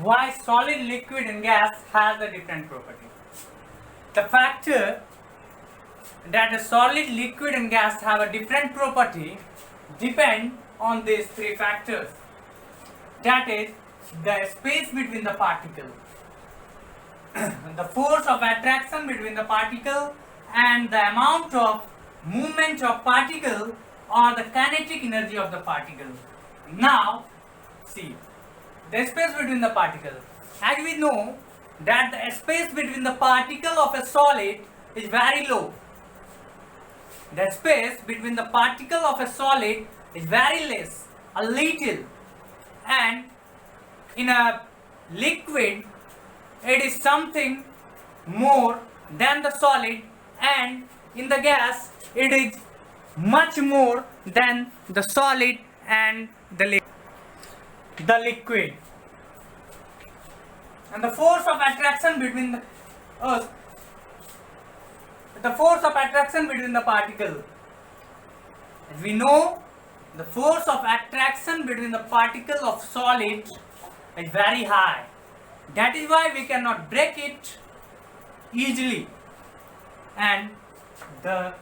why solid, liquid and gas has a different property. The factor that a solid, liquid and gas have a different property depend on these three factors. That is the space between the particle, the force of attraction between the particle and the amount of movement of particle or the kinetic energy of the particle. Now see, the space between the particle. As we know that the space between the particle of a solid is very low. The space between the particle of a solid is very less, a little, and in a liquid it is something more than the solid, and in the gas it is much more than the solid and the liquid. And the force of attraction between the particle. As we know, the force of attraction between the particle of solid is very high. That is why we cannot break it easily. And the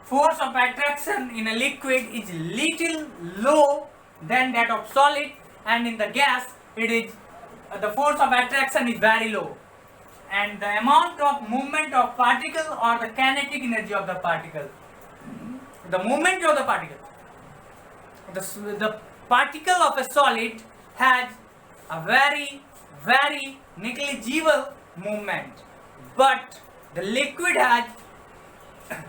force of attraction in a liquid is little low than that of solid, and in the gas it is the force of attraction is very low, and the amount of movement of particle or the kinetic energy of the particle, the movement of the particle, the particle of a solid has a very negligible movement, but the liquid has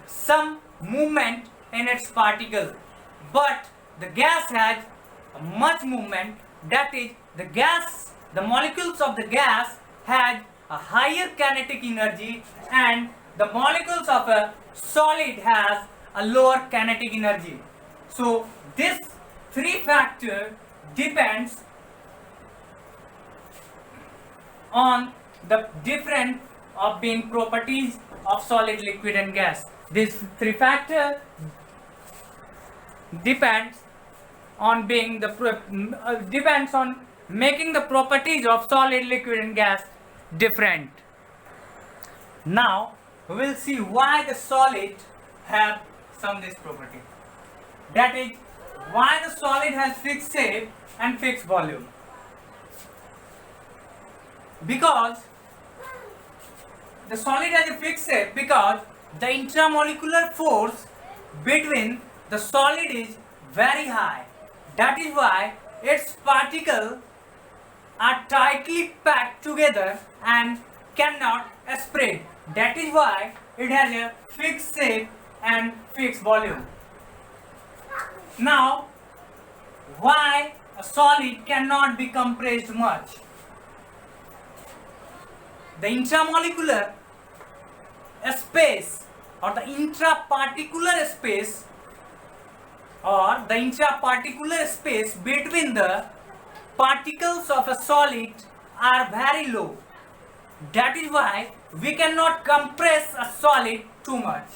some movement in its particle, but the gas has much movement. That is, the molecules of the gas had a higher kinetic energy, and the molecules of a solid has a lower kinetic energy. So this three factor depends on the different of being properties of solid, liquid and gas. This three factor depends on making the properties of solid, liquid and gas different. Now we will see why the solid have some this property. That is, why the solid has fixed shape and fixed volume. Because the solid has a fixed shape because the intramolecular force between the solid is very high. That is why its particles are tightly packed together and cannot spread. That is why it has a fixed shape and fixed volume. Now, why a solid cannot be compressed much? The intramolecular space or the intraparticular space between the particles of a solid are very low. That is why we cannot compress a solid too much.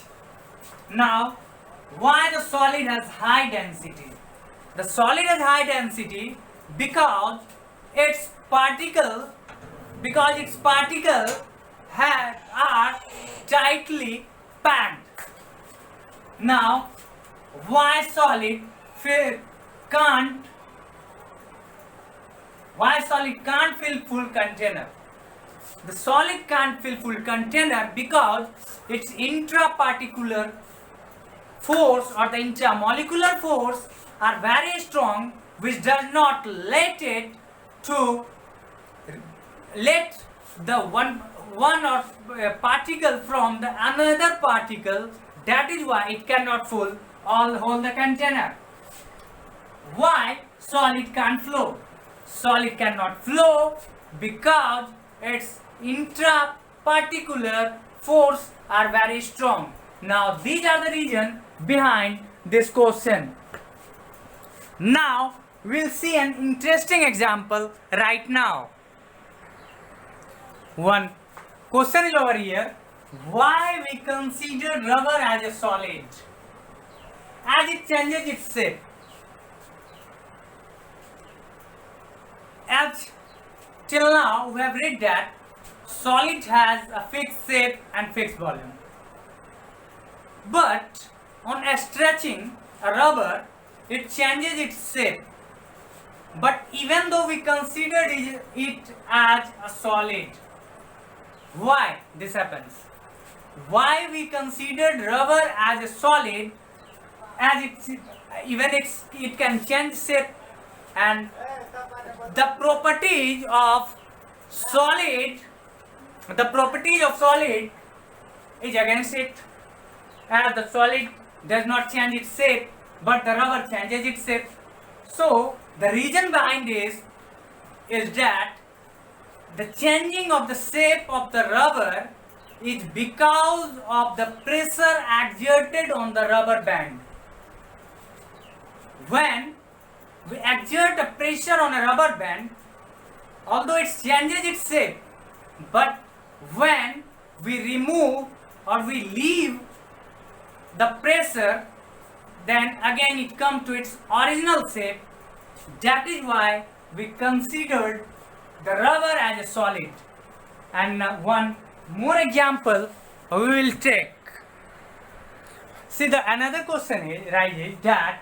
Now, why the solid has high density? The solid has high density because its particles are tightly packed. Now, why solid can't fill full container? The solid can't fill full container because its intraparticular force or the intermolecular force are very strong, which does not let the one or particle from the another particle. That is why it cannot hold the container. Why solid can't flow? Solid cannot flow because its intraparticular force are very strong. Now these are the reasons behind this question. Now we'll see an interesting example right now. One question is over here. Why we consider rubber as a solid? As it changes its shape. As till now we have read that solid has a fixed shape and fixed volume. But on stretching a rubber, it changes its shape. But even though we considered it as a solid, why this happens? Why we considered rubber as a solid, as it can change shape, and the properties of solid is against it, as the solid does not change its shape but the rubber changes its shape. So the reason behind this is that the changing of the shape of the rubber is because of the pressure exerted on the rubber band. When we exert a pressure on a rubber band, although it changes its shape, but when we remove or we leave the pressure, then again it comes to its original shape. That is why we considered the rubber as a solid. And one more example we will take. See, another question rises that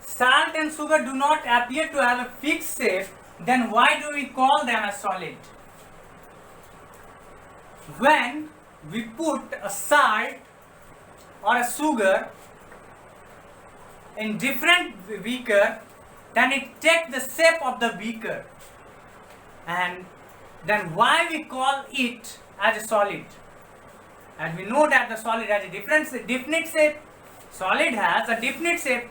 salt and sugar do not appear to have a fixed shape, then why do we call them a solid? When we put a salt or a sugar in different beaker, then it takes the shape of the beaker, and then why we call it as a solid? And we know that the solid has a definite shape. Solid has a definite shape,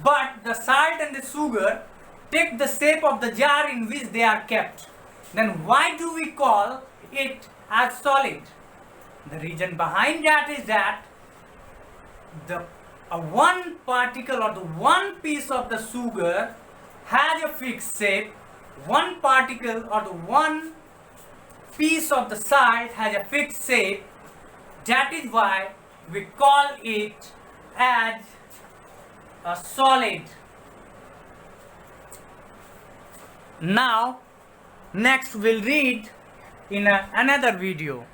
but the salt and the sugar take the shape of the jar in which they are kept. Then why do we call it as solid? The reason behind that is that the one particle or the one piece of the sugar has a fixed shape, one particle or the one piece of the salt has a fixed shape. That is why we call it as a solid. Now next we'll read in another video.